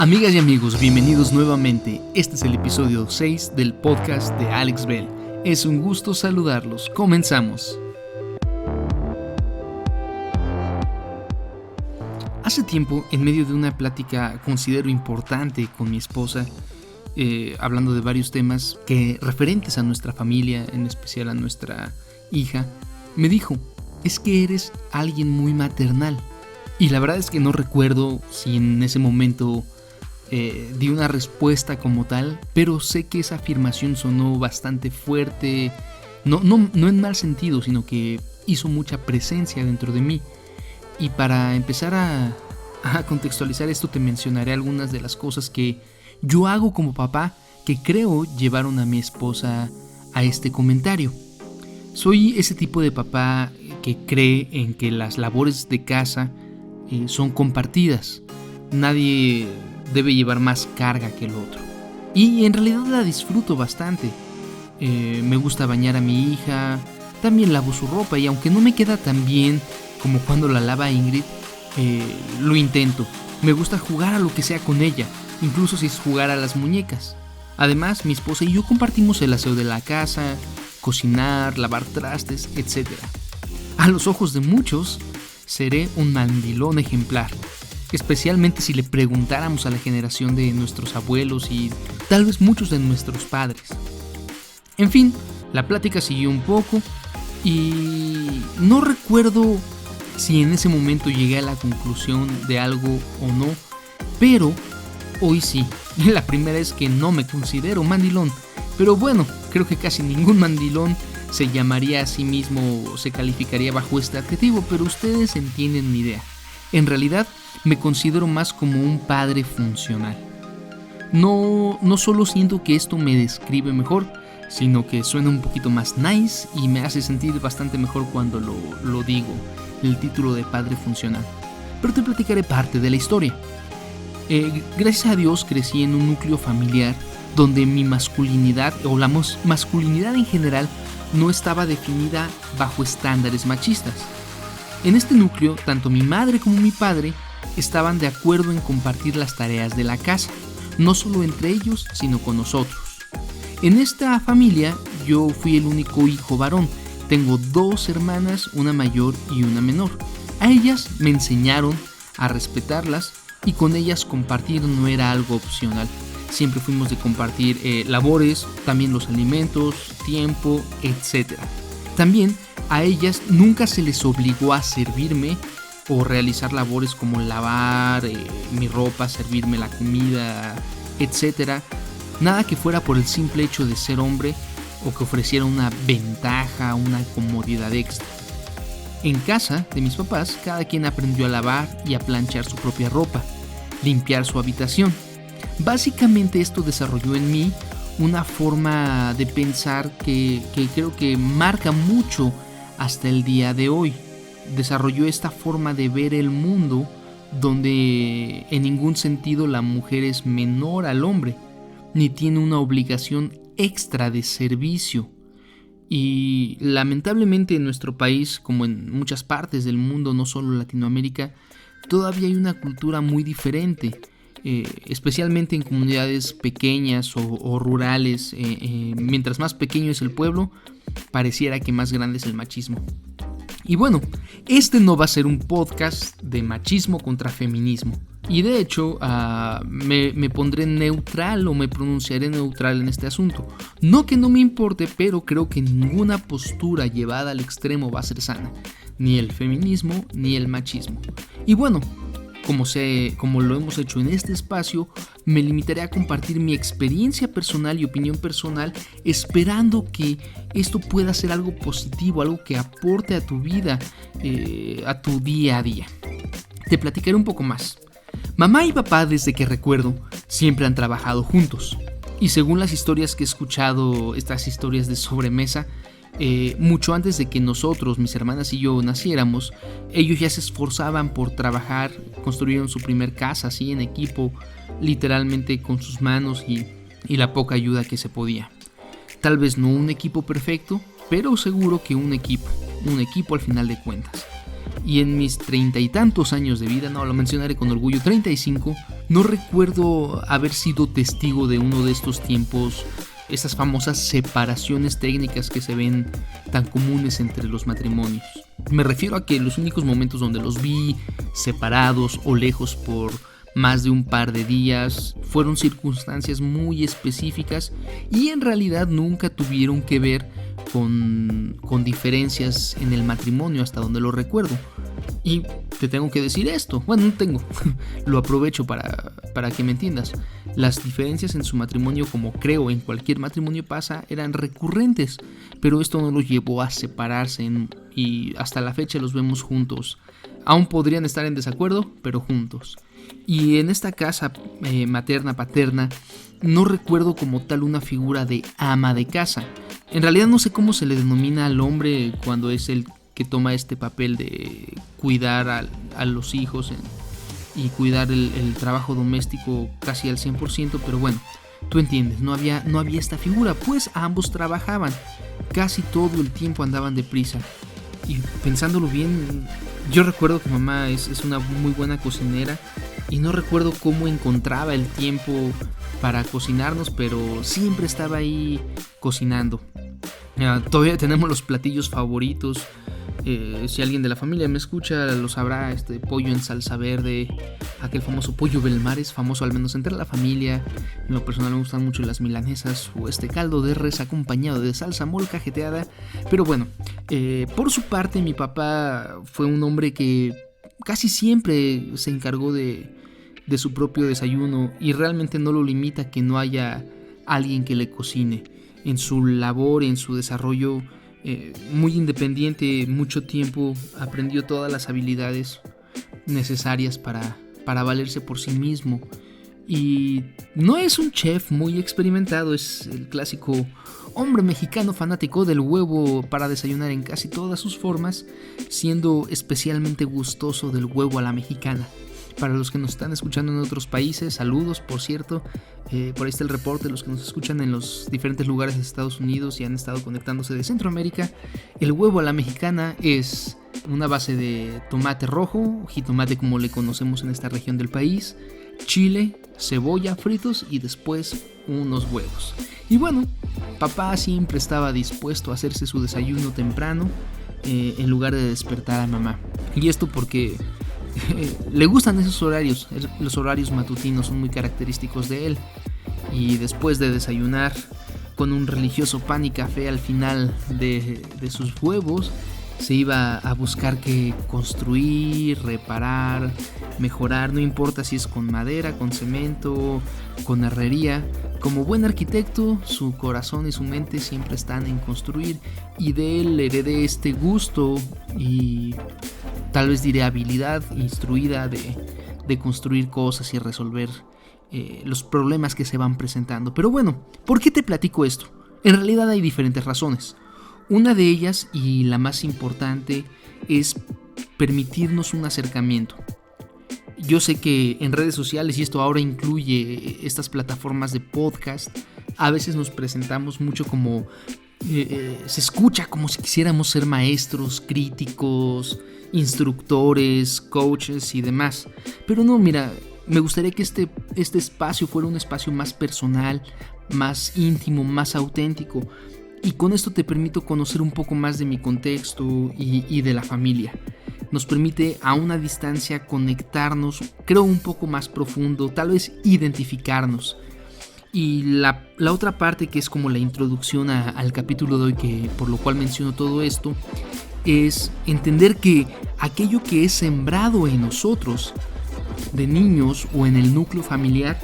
Amigas y amigos, bienvenidos nuevamente. Este es el episodio 6 del podcast de Alex Bell. Es un gusto saludarlos. Comenzamos. Hace tiempo, en medio de una plática considero importante con mi esposa, hablando de varios temas que referentes a nuestra familia, en especial a nuestra hija, me dijo, es que eres alguien muy maternal. Y la verdad es que no recuerdo si en ese momento di una respuesta como tal, pero sé que esa afirmación sonó bastante fuerte, no en mal sentido, sino que hizo mucha presencia dentro de mí. Y para empezar a contextualizar esto, te mencionaré algunas de las cosas que yo hago como papá que creo llevaron a mi esposa a este comentario. Soy ese tipo de papá que cree en que las labores de casa son compartidas. Nadie debe llevar más carga que el otro. Y en realidad la disfruto bastante. Me gusta bañar a mi hija, también lavo su ropa y aunque no me queda tan bien como cuando la lava Ingrid, lo intento. Me gusta jugar a lo que sea con ella, incluso si es jugar a las muñecas. Además, mi esposa y yo compartimos el aseo de la casa, cocinar, lavar trastes, etc. A los ojos de muchos, seré un mandilón ejemplar, especialmente si le preguntáramos a la generación de nuestros abuelos y tal vez muchos de nuestros padres. En fin, la plática siguió un poco y no recuerdo si en ese momento llegué a la conclusión de algo o no, pero hoy sí, la primera es que no me considero mandilón, pero bueno, creo que casi ningún mandilón se llamaría a sí mismo o se calificaría bajo este adjetivo, pero ustedes entienden mi idea. En realidad, me considero más como un padre funcional. No solo siento que esto me describe mejor, sino que suena un poquito más nice y me hace sentir bastante mejor cuando lo digo, el título de padre funcional. Pero te platicaré parte de la historia. Gracias a Dios crecí en un núcleo familiar donde mi masculinidad o la masculinidad en general no estaba definida bajo estándares machistas. En este núcleo, tanto mi madre como mi padre estaban de acuerdo en compartir las tareas de la casa, no solo entre ellos, sino con nosotros. En esta familia, yo fui el único hijo varón. Tengo 2 hermanas, una mayor y una menor. A ellas me enseñaron a respetarlas y con ellas compartir no era algo opcional. Siempre fuimos de compartir labores, también los alimentos, tiempo, etc. También a ellas nunca se les obligó a servirme o realizar labores como lavar mi ropa, servirme la comida, etc. Nada que fuera por el simple hecho de ser hombre o que ofreciera una ventaja, una comodidad extra. En casa de mis papás, cada quien aprendió a lavar y a planchar su propia ropa, limpiar su habitación. Básicamente esto desarrolló en mí una forma de pensar que creo que marca mucho hasta el día de hoy. Desarrolló esta forma de ver el mundo donde en ningún sentido la mujer es menor al hombre, ni tiene una obligación extra de servicio. Y lamentablemente en nuestro país, como en muchas partes del mundo, no solo Latinoamérica, todavía hay una cultura muy diferente. Especialmente en comunidades pequeñas o rurales, mientras más pequeño es el pueblo, pareciera que más grande es el machismo. Y bueno, este no va a ser un podcast de machismo contra feminismo. Y de hecho, me pondré neutral o me pronunciaré neutral en este asunto. No que no me importe, pero creo que ninguna postura llevada al extremo va a ser sana. Ni el feminismo ni el machismo. Y bueno, como lo hemos hecho en este espacio, me limitaré a compartir mi experiencia personal y opinión personal, esperando que esto pueda ser algo positivo, algo que aporte a tu vida, a tu día a día. Te platicaré un poco más. Mamá y papá, desde que recuerdo, siempre han trabajado juntos. Y según las historias que he escuchado, estas historias de sobremesa, mucho antes de que nosotros, mis hermanas y yo, naciéramos, ellos ya se esforzaban por trabajar, construyeron su primer casa así en equipo, literalmente con sus manos y la poca ayuda que se podía. Tal vez no un equipo perfecto, pero seguro que un equipo al final de cuentas. Y en mis 30 y tantos años de vida, no lo mencionaré con orgullo, 35, no recuerdo haber sido testigo de uno de estos tiempos, esas famosas separaciones técnicas que se ven tan comunes entre los matrimonios. Me refiero a que los únicos momentos donde los vi separados o lejos por más de un par de días fueron circunstancias muy específicas y en realidad nunca tuvieron que ver con diferencias en el matrimonio hasta donde lo recuerdo. Y te tengo que decir esto, bueno, no tengo, lo aprovecho para que me entiendas. Las diferencias en su matrimonio, como creo en cualquier matrimonio pasa, eran recurrentes, pero esto no los llevó a separarse y hasta la fecha los vemos juntos. Aún podrían estar en desacuerdo, pero juntos. Y en esta casa materna-paterna no recuerdo como tal una figura de ama de casa. En realidad no sé cómo se le denomina al hombre cuando es el que toma este papel de cuidar a los hijos y cuidar el trabajo doméstico casi al 100%, pero bueno, tú entiendes, no había esta figura, pues ambos trabajaban, casi todo el tiempo andaban deprisa. Y pensándolo bien, yo recuerdo que mamá es una muy buena cocinera y no recuerdo cómo encontraba el tiempo para cocinarnos, pero siempre estaba ahí cocinando. Todavía tenemos los platillos favoritos. Si alguien de la familia me escucha lo sabrá, este pollo en salsa verde, aquel famoso pollo Belmares, famoso al menos entre la familia. En lo personal me gustan mucho las milanesas o este caldo de res acompañado de salsa molcajeteada. Pero bueno, por su parte mi papá fue un hombre que casi siempre se encargó de su propio desayuno y realmente no lo limita a que no haya alguien que le cocine. En su labor, en su desarrollo muy independiente, mucho tiempo aprendió todas las habilidades necesarias para valerse por sí mismo. Y no es un chef muy experimentado, es el clásico hombre mexicano fanático del huevo para desayunar en casi todas sus formas, siendo especialmente gustoso del huevo a la mexicana. Para los que nos están escuchando en otros países, saludos, por cierto. Por ahí está el reporte de los que nos escuchan en los diferentes lugares de Estados Unidos y han estado conectándose de Centroamérica. El huevo a la mexicana es una base de tomate rojo, jitomate como le conocemos en esta región del país, chile, cebolla, fritos y después unos huevos. Y bueno, papá siempre estaba dispuesto a hacerse su desayuno temprano en lugar de despertar a mamá. Y esto porque le gustan esos horarios, los horarios matutinos son muy característicos de él. Y después de desayunar con un religioso pan y café al final de sus huevos, se iba a buscar que construir, reparar, mejorar, no importa si es con madera, con cemento, con herrería. Como buen arquitecto, su corazón y su mente siempre están en construir, y de él heredé este gusto y tal vez diré habilidad instruida de construir cosas y resolver los problemas que se van presentando. Pero bueno, ¿por qué te platico esto? En realidad hay diferentes razones. Una de ellas, y la más importante, es permitirnos un acercamiento. Yo sé que en redes sociales, y esto ahora incluye estas plataformas de podcast, a veces nos presentamos mucho como se escucha como si quisiéramos ser maestros, críticos, instructores, coaches y demás. Pero no, mira, me gustaría que este espacio fuera un espacio más personal, más íntimo, más auténtico. Y con esto te permito conocer un poco más de mi contexto y de la familia. Nos permite a una distancia conectarnos, creo un poco más profundo, tal vez identificarnos. Y la otra parte, que es como la introducción al capítulo de hoy, que por lo cual menciono todo esto, es entender que aquello que es sembrado en nosotros de niños o en el núcleo familiar,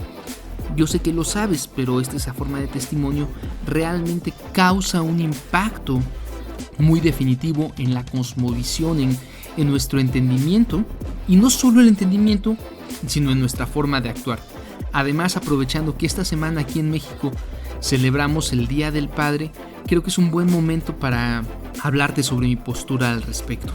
yo sé que lo sabes, pero esa forma de testimonio realmente causa un impacto muy definitivo en la cosmovisión, en nuestro entendimiento, y no solo el entendimiento, sino en nuestra forma de actuar. Además, aprovechando que esta semana aquí en México celebramos el Día del Padre, creo que es un buen momento para hablarte sobre mi postura al respecto.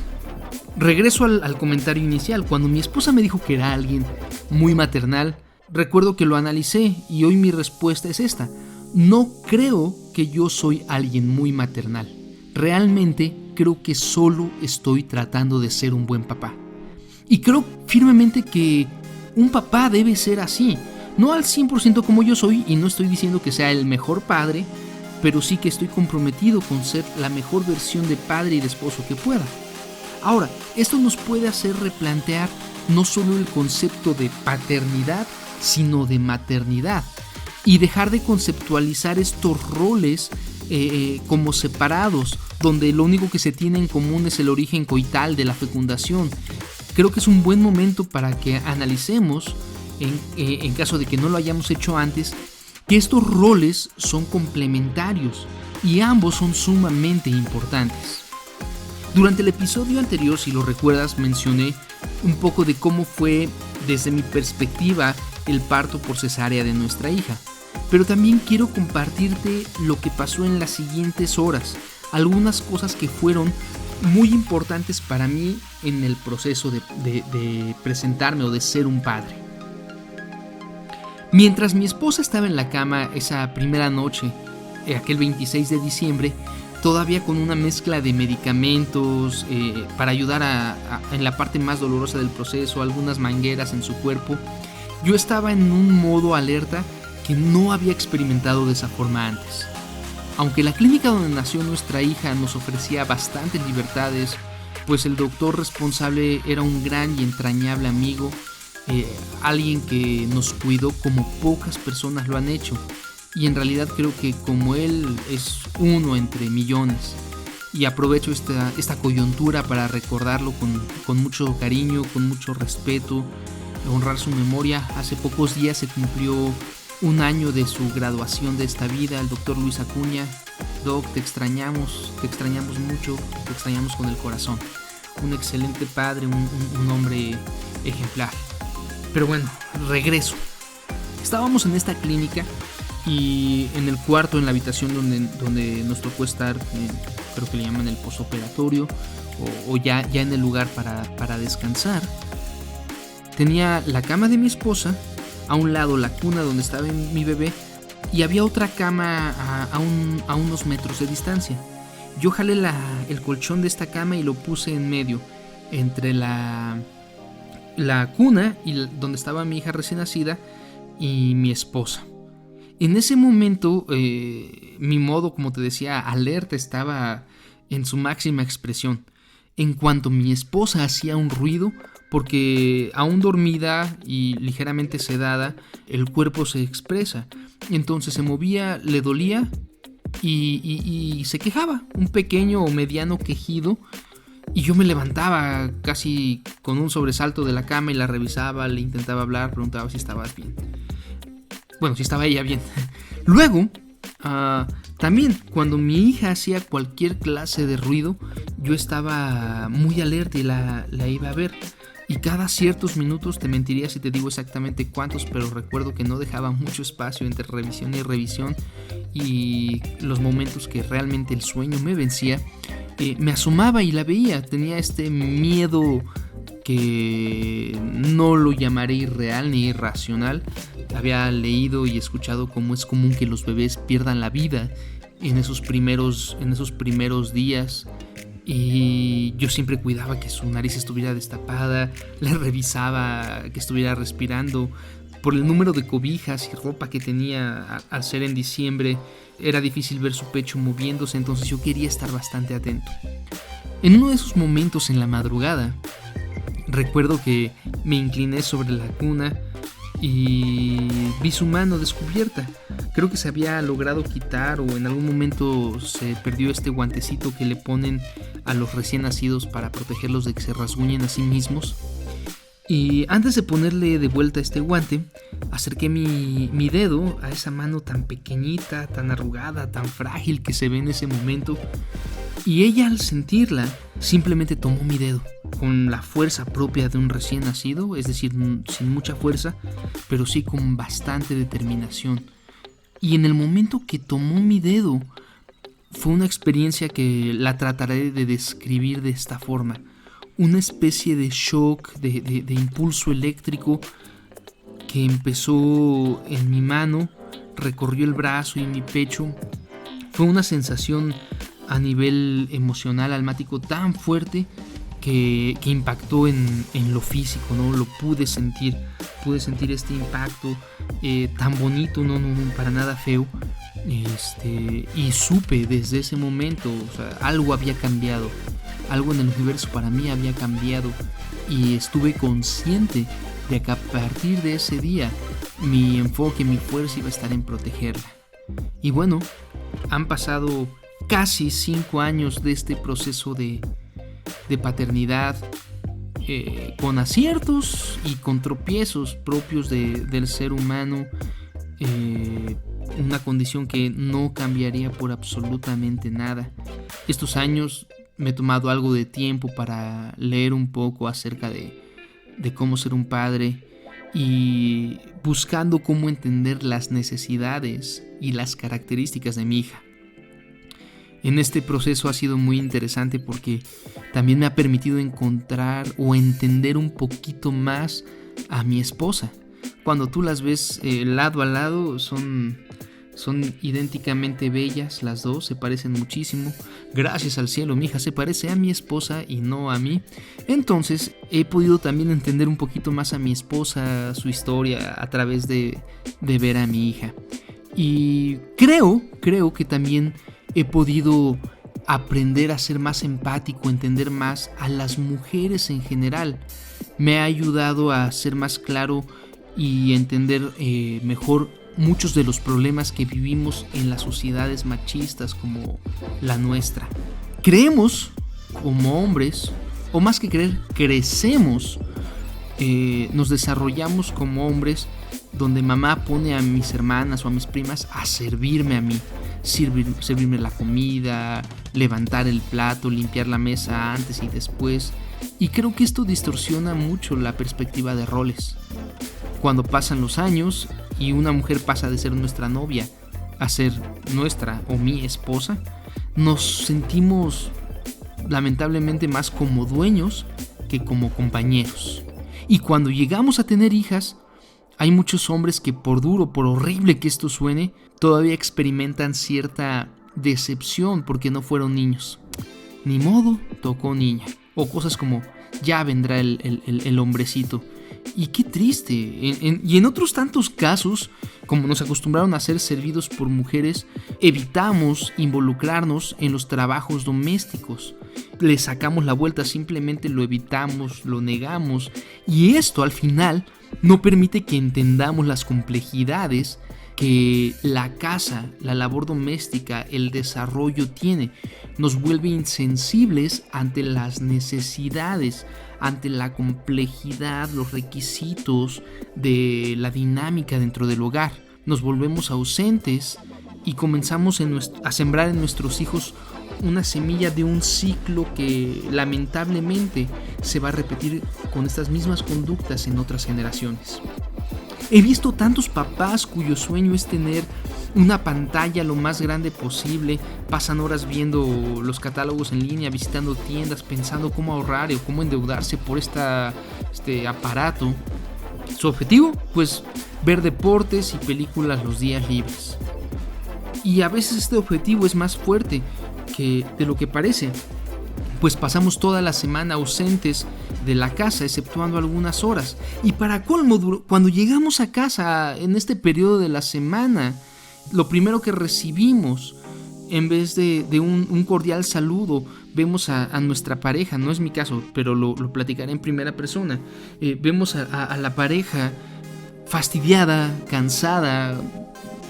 Regreso al comentario inicial. Cuando mi esposa me dijo que era alguien muy maternal, recuerdo que lo analicé y hoy mi respuesta es esta. No creo que yo soy alguien muy maternal. Realmente creo que solo estoy tratando de ser un buen papá. Y creo firmemente que un papá debe ser así. No al 100% como yo soy, y no estoy diciendo que sea el mejor padre, pero sí que estoy comprometido con ser la mejor versión de padre y de esposo que pueda. Ahora, esto nos puede hacer replantear no solo el concepto de paternidad, sino de maternidad, y dejar de conceptualizar estos roles como separados, donde lo único que se tiene en común es el origen coital de la fecundación. Creo que es un buen momento para que analicemos, en caso de que no lo hayamos hecho antes, que estos roles son complementarios y ambos son sumamente importantes. Durante el episodio anterior, si lo recuerdas, mencioné un poco de cómo fue desde mi perspectiva el parto por cesárea de nuestra hija, pero también quiero compartirte lo que pasó en las siguientes horas, algunas cosas que fueron muy importantes para mí en el proceso de presentarme o de ser un padre. Mientras mi esposa estaba en la cama esa primera noche, aquel 26 de diciembre, todavía con una mezcla de medicamentos para ayudar en la parte más dolorosa del proceso, algunas mangueras en su cuerpo, yo estaba en un modo alerta que no había experimentado de esa forma antes. Aunque la clínica donde nació nuestra hija nos ofrecía bastantes libertades, pues el doctor responsable era un gran y entrañable amigo, alguien que nos cuidó como pocas personas lo han hecho, y en realidad creo que como él es uno entre millones, y aprovecho esta coyuntura para recordarlo con mucho cariño, con mucho respeto, honrar su memoria. Hace pocos días se cumplió un año de su graduación de esta vida, el doctor Luis Acuña. Doc, te extrañamos mucho, te extrañamos con el corazón. Un excelente padre, un hombre ejemplar. Pero bueno, regreso. Estábamos en esta clínica y en el cuarto, en la habitación donde nos tocó estar, creo que le llaman el posoperatorio, o ya en el lugar para descansar. Tenía la cama de mi esposa, a un lado la cuna donde estaba mi bebé, y había otra cama a unos metros de distancia. Yo jalé el colchón de esta cama y lo puse en medio, entre la cuna y donde estaba mi hija recién nacida y mi esposa. En ese momento mi modo, como te decía, alerta estaba en su máxima expresión. En cuanto mi esposa hacía un ruido, porque aún dormida y ligeramente sedada, el cuerpo se expresa. Entonces se movía, le dolía y se quejaba, un pequeño o mediano quejido. Y yo me levantaba casi con un sobresalto de la cama y la revisaba, le intentaba hablar, preguntaba si estabas bien. Bueno, si estaba ella bien. Luego, también cuando mi hija hacía cualquier clase de ruido, yo estaba muy alerta y la iba a ver. Y cada ciertos minutos, te mentiría si te digo exactamente cuántos, pero recuerdo que no dejaba mucho espacio entre revisión y revisión, y los momentos que realmente el sueño me vencía, me asomaba y la veía. Tenía este miedo que no lo llamaré irreal ni irracional. Había leído y escuchado cómo es común que los bebés pierdan la vida en esos primeros días, y yo siempre cuidaba que su nariz estuviera destapada, le revisaba que estuviera respirando. Por el número de cobijas y ropa que tenía al ser en diciembre, era difícil ver su pecho moviéndose, entonces yo quería estar bastante atento. En uno de esos momentos en la madrugada, recuerdo que me incliné sobre la cuna y vi su mano descubierta. Creo que se había logrado quitar, o en algún momento se perdió este guantecito que le ponen a los recién nacidos para protegerlos de que se rasguñen a sí mismos. Y antes de ponerle de vuelta este guante, acerqué mi dedo a esa mano tan pequeñita, tan arrugada, tan frágil que se ve en ese momento. Y ella, al sentirla, simplemente tomó mi dedo con la fuerza propia de un recién nacido, es decir, sin mucha fuerza, pero sí con bastante determinación. Y en el momento que tomó mi dedo, fue una experiencia que la trataré de describir de esta forma. Una especie de shock, de impulso eléctrico que empezó en mi mano, recorrió el brazo y mi pecho. Fue una sensación a nivel emocional, almático, tan fuerte que impactó en lo físico, ¿no? Lo pude sentir este impacto tan bonito, no para nada feo. Y supe desde ese momento, o sea, algo había cambiado, algo en el universo para mí había cambiado, y estuve consciente de que a partir de ese día mi enfoque, mi fuerza iba a estar en protegerla. Y bueno, han pasado casi 5 años de este proceso de paternidad, con aciertos y con tropiezos propios del ser humano, una condición que no cambiaría por absolutamente nada. Estos años me he tomado algo de tiempo para leer un poco acerca de cómo ser un padre, y buscando cómo entender las necesidades y las características de mi hija. En este proceso ha sido muy interesante porque también me ha permitido encontrar o entender un poquito más a mi esposa. Cuando tú las ves lado a lado, son idénticamente bellas las dos, se parecen muchísimo. Gracias al cielo, mi hija se parece a mi esposa y no a mí. Entonces he podido también entender un poquito más a mi esposa, su historia, a través de ver a mi hija. Y creo que también he podido aprender a ser más empático, entender más a las mujeres en general. Me ha ayudado a ser más claro y entender mejor muchos de los problemas que vivimos en las sociedades machistas como la nuestra. Creemos como hombres, o más que creer, crecemos, nos desarrollamos como hombres, donde mamá pone a mis hermanas o a mis primas a servirme a mí, servirme la comida, levantar el plato, limpiar la mesa antes y después. Y creo que esto distorsiona mucho la perspectiva de roles. Cuando pasan los años y una mujer pasa de ser nuestra novia a ser nuestra o mi esposa, nos sentimos lamentablemente más como dueños que como compañeros. Y cuando llegamos a tener hijas, hay muchos hombres que, por duro, por horrible que esto suene, todavía experimentan cierta decepción porque no fueron niños. Ni modo, tocó niña. O cosas como, ya vendrá el hombrecito. Y qué triste. Y en otros tantos casos, como nos acostumbraron a ser servidos por mujeres, evitamos involucrarnos en los trabajos domésticos. Le sacamos la vuelta, simplemente lo evitamos, lo negamos. Y esto al final no permite que entendamos las complejidades que la casa, la labor doméstica, el desarrollo tiene. Nos vuelve insensibles ante las necesidades, ante la complejidad, los requisitos de la dinámica dentro del hogar. Nos volvemos ausentes y comenzamos a sembrar en nuestros hijos una semilla de un ciclo que lamentablemente se va a repetir con estas mismas conductas en otras generaciones. He visto tantos papás cuyo sueño es tener una pantalla lo más grande posible, pasan horas viendo los catálogos en línea, visitando tiendas, pensando cómo ahorrar o cómo endeudarse por este aparato. Su objetivo, pues, ver deportes y películas los días libres. Y a veces este objetivo es más fuerte de lo que parece, pues pasamos toda la semana ausentes de la casa, exceptuando algunas horas. Y para colmo, cuando llegamos a casa en este periodo de la semana, lo primero que recibimos, en vez de un cordial saludo, vemos a nuestra pareja. No es mi caso, pero lo platicaré en primera persona. Vemos a la pareja fastidiada, cansada,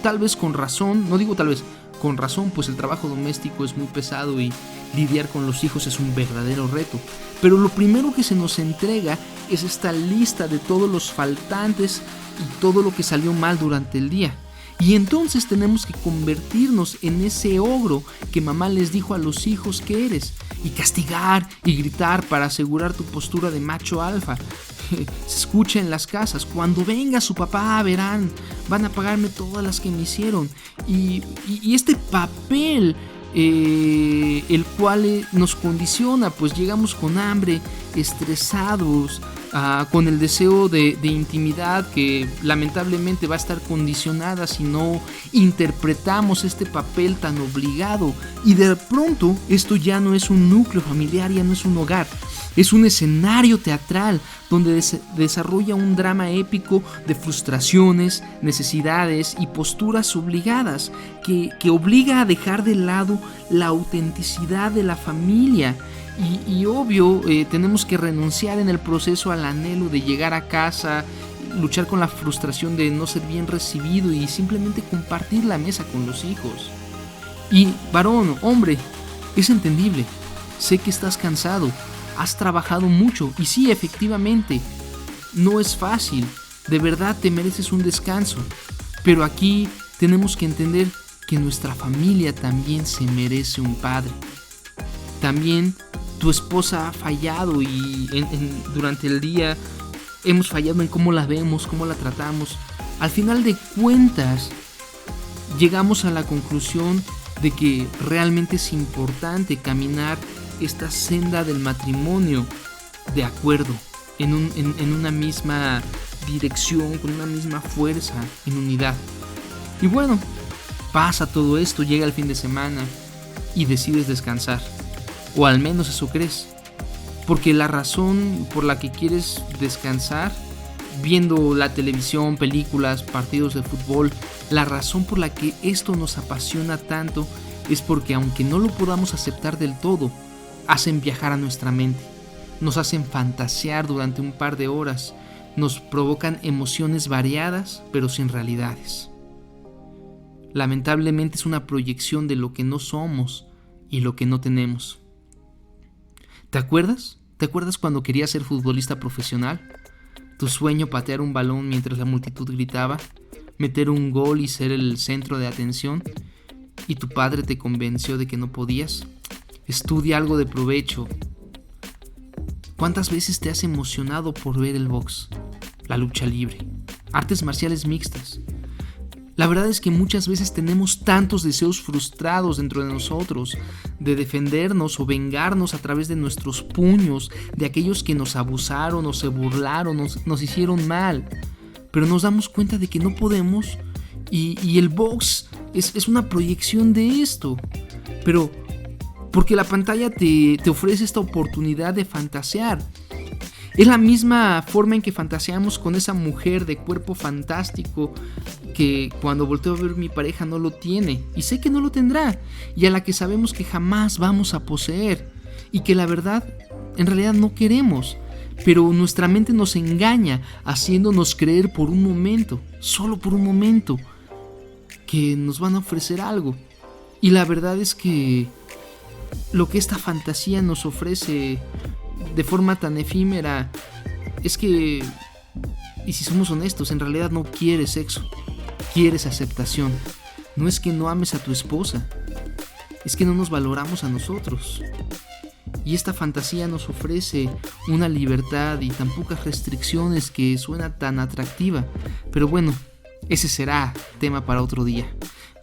tal vez con razón, no digo tal vez, con razón, pues el trabajo doméstico es muy pesado y lidiar con los hijos es un verdadero reto. Pero lo primero que se nos entrega es esta lista de todos los faltantes y todo lo que salió mal durante el día. Y entonces tenemos que convertirnos en ese ogro que mamá les dijo a los hijos que eres, y castigar y gritar para asegurar tu postura de macho alfa. Se escucha en las casas: cuando venga su papá verán, van a pagarme todas las que me hicieron. Y este papel, el cual nos condiciona, pues llegamos con hambre, estresados, con el deseo de intimidad que lamentablemente va a estar condicionada si no interpretamos este papel tan obligado. Y de pronto esto ya no es un núcleo familiar, ya no es un hogar, es un escenario teatral donde desarrolla un drama épico de frustraciones, necesidades y posturas obligadas que obliga a dejar de lado la autenticidad de la familia. Y obvio, tenemos que renunciar en el proceso al anhelo de llegar a casa, luchar con la frustración de no ser bien recibido y simplemente compartir la mesa con los hijos. Y varón, hombre, es entendible. Sé que estás cansado, has trabajado mucho y sí, efectivamente, no es fácil. De verdad te mereces un descanso. Pero aquí tenemos que entender que nuestra familia también se merece un padre. También tu esposa ha fallado y durante el día hemos fallado en cómo la vemos, cómo la tratamos. Al final de cuentas, llegamos a la conclusión de que realmente es importante caminar esta senda del matrimonio de acuerdo, en una misma dirección, con una misma fuerza, en unidad. Y bueno, pasa todo esto, llega el fin de semana y decides descansar. O al menos eso crees. Porque la razón por la que quieres descansar, viendo la televisión, películas, partidos de fútbol, la razón por la que esto nos apasiona tanto es porque aunque no lo podamos aceptar del todo, hacen viajar a nuestra mente, nos hacen fantasear durante un par de horas, nos provocan emociones variadas pero sin realidades. Lamentablemente es una proyección de lo que no somos y lo que no tenemos. ¿Te acuerdas? ¿Te acuerdas cuando querías ser futbolista profesional? Tu sueño, patear un balón mientras la multitud gritaba, meter un gol y ser el centro de atención, y tu padre te convenció de que no podías. Estudia algo de provecho. ¿Cuántas veces te has emocionado por ver el box, la lucha libre, artes marciales mixtas? La verdad es que muchas veces tenemos tantos deseos frustrados dentro de nosotros de defendernos o vengarnos a través de nuestros puños de aquellos que nos abusaron o se burlaron, nos hicieron mal. Pero nos damos cuenta de que no podemos y el box es una proyección de esto. Pero porque la pantalla te ofrece esta oportunidad de fantasear. Es la misma forma en que fantaseamos con esa mujer de cuerpo fantástico que cuando volteo a ver mi pareja no lo tiene y sé que no lo tendrá y a la que sabemos que jamás vamos a poseer y que la verdad en realidad no queremos, pero nuestra mente nos engaña haciéndonos creer por un momento, solo por un momento, que nos van a ofrecer algo. Y la verdad es que lo que esta fantasía nos ofrece de forma tan efímera es que, y si somos honestos, en realidad no quieres sexo, quieres aceptación. No es que no ames a tu esposa, es que no nos valoramos a nosotros. Y esta fantasía nos ofrece una libertad y tan pocas restricciones que suena tan atractiva. Pero bueno, ese será tema para otro día.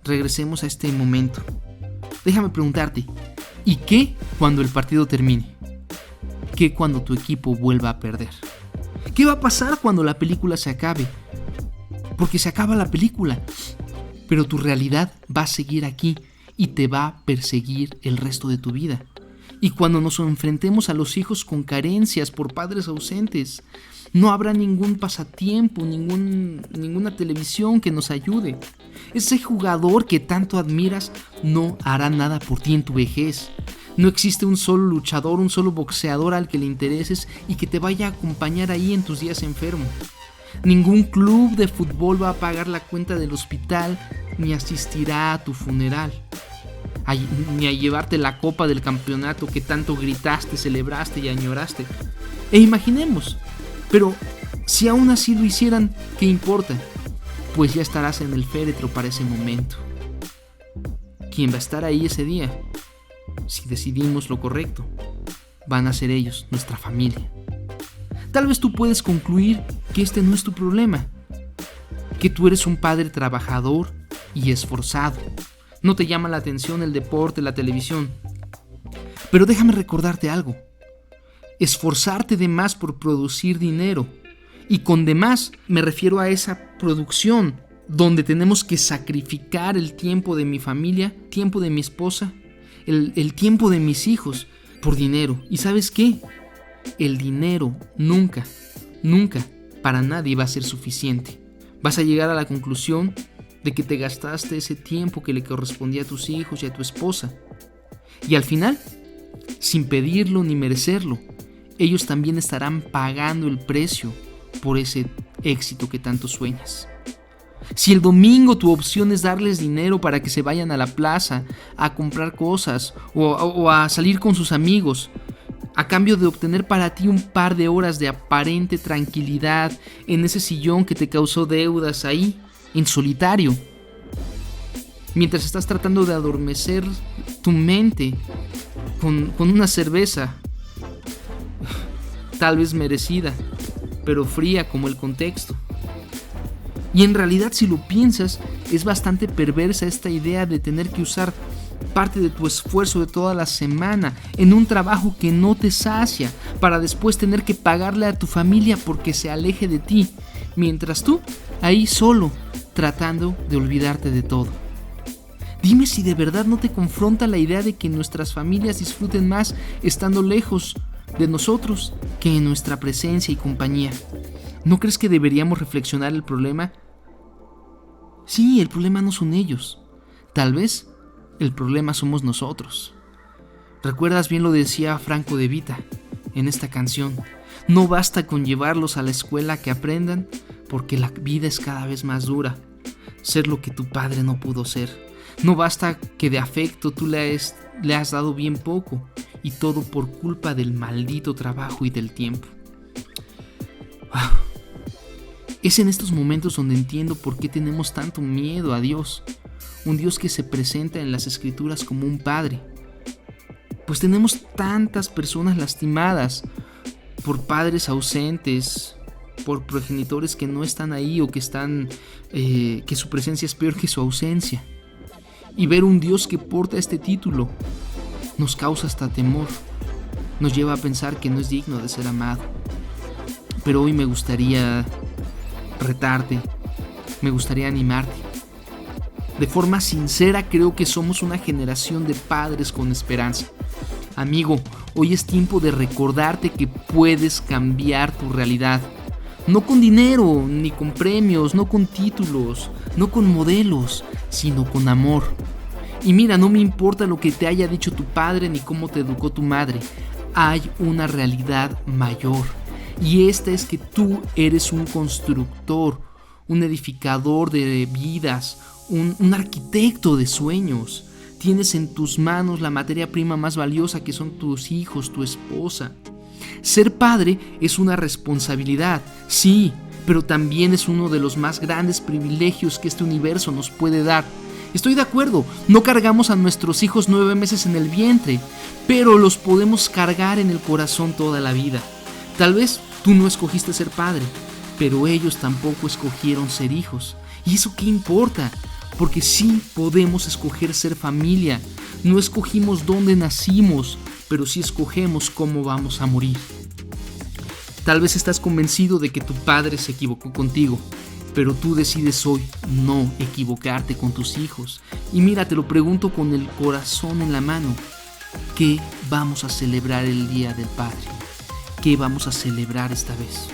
Regresemos a este momento. Déjame preguntarte, ¿y qué cuando el partido termine? ¿Qué cuando tu equipo vuelva a perder? ¿Qué va a pasar cuando la película se acabe? Porque se acaba la película, pero tu realidad va a seguir aquí y te va a perseguir el resto de tu vida. Y cuando nos enfrentemos a los hijos con carencias por padres ausentes, no habrá ningún pasatiempo, ninguna televisión que nos ayude. Ese jugador que tanto admiras no hará nada por ti en tu vejez. No existe un solo luchador, un solo boxeador al que le intereses y que te vaya a acompañar ahí en tus días enfermo. Ningún club de fútbol va a pagar la cuenta del hospital ni asistirá a tu funeral, ni a llevarte la copa del campeonato que tanto gritaste, celebraste y añoraste. E imaginemos, pero si aún así lo hicieran, ¿qué importa? Pues ya estarás en el féretro para ese momento. ¿Quién va a estar ahí ese día? Si decidimos lo correcto, van a ser ellos, nuestra familia. Tal vez tú puedes concluir que este no es tu problema, que tú eres un padre trabajador y esforzado. No te llama la atención el deporte, la televisión. Pero déjame recordarte algo. esforzarte de más por producir dinero. Y con demás me refiero a esa producción donde tenemos que sacrificar el tiempo de mi familia, tiempo de mi esposa, el tiempo de mis hijos por dinero. ¿Y sabes qué? El dinero nunca para nadie va a ser suficiente. Vas a llegar a la conclusión de que te gastaste ese tiempo que le correspondía a tus hijos y a tu esposa. Y al final, sin pedirlo ni merecerlo, ellos también estarán pagando el precio por ese éxito que tanto sueñas. Si el domingo tu opción es darles dinero para que se vayan a la plaza a comprar cosas o a salir con sus amigos, a cambio de obtener para ti un par de horas de aparente tranquilidad en ese sillón que te causó deudas ahí, en solitario, mientras estás tratando de adormecer tu mente con una cerveza, tal vez merecida, pero fría como el contexto. Y en realidad, si lo piensas, es bastante perversa esta idea de tener que usar parte de tu esfuerzo de toda la semana en un trabajo que no te sacia, para después tener que pagarle a tu familia porque se aleje de ti, mientras tú, ahí solo, tratando de olvidarte de todo. Dime si de verdad no te confronta la idea de que nuestras familias disfruten más estando lejos de nosotros que en nuestra presencia y compañía. ¿No crees que deberíamos reflexionar el problema? Sí, el problema no son ellos. Tal vez el problema somos nosotros. ¿Recuerdas bien lo decía Franco De Vita en esta canción? No basta con llevarlos a la escuela que aprendan, porque la vida es cada vez más dura. Ser lo que tu padre no pudo ser. No basta que de afecto tú le has dado bien poco, y todo por culpa del maldito trabajo y del tiempo. Es en estos momentos donde entiendo por qué tenemos tanto miedo a Dios, un Dios que se presenta en las Escrituras como un padre. Pues tenemos tantas personas lastimadas por padres ausentes, por progenitores que no están ahí o que su presencia es peor que su ausencia. Y ver un Dios que porta este título nos causa hasta temor, nos lleva a pensar que no es digno de ser amado. Pero hoy me gustaría retarte, me gustaría animarte. De forma sincera, creo que somos una generación de padres con esperanza. Amigo, hoy es tiempo de recordarte que puedes cambiar tu realidad. No con dinero, ni con premios, no con títulos, no con modelos, sino con amor. Y mira, no me importa lo que te haya dicho tu padre ni cómo te educó tu madre. Hay una realidad mayor. Y esta es que tú eres un constructor, un edificador de vidas, un arquitecto de sueños. Tienes en tus manos la materia prima más valiosa, que son tus hijos, tu esposa. Ser padre es una responsabilidad, sí, pero también es uno de los más grandes privilegios que este universo nos puede dar. Estoy de acuerdo, no cargamos a nuestros hijos 9 meses en el vientre, pero los podemos cargar en el corazón toda la vida. Tal vez tú no escogiste ser padre, pero ellos tampoco escogieron ser hijos. ¿Y eso qué importa? Porque sí podemos escoger ser familia. No escogimos dónde nacimos, pero sí escogemos cómo vamos a morir. Tal vez estás convencido de que tu padre se equivocó contigo, pero tú decides hoy no equivocarte con tus hijos. Y mira, te lo pregunto con el corazón en la mano. ¿Qué vamos a celebrar el Día del Padre? ¿Qué vamos a celebrar esta vez?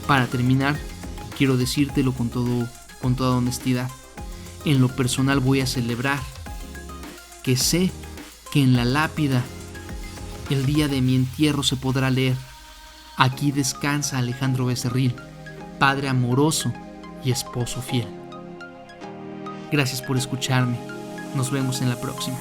Para terminar, quiero decírtelo con toda honestidad. En lo personal voy a celebrar que sé que en la lápida el día de mi entierro se podrá leer: aquí descansa Alejandro Becerril, padre amoroso y esposo fiel. Gracias por escucharme. Nos vemos en la próxima.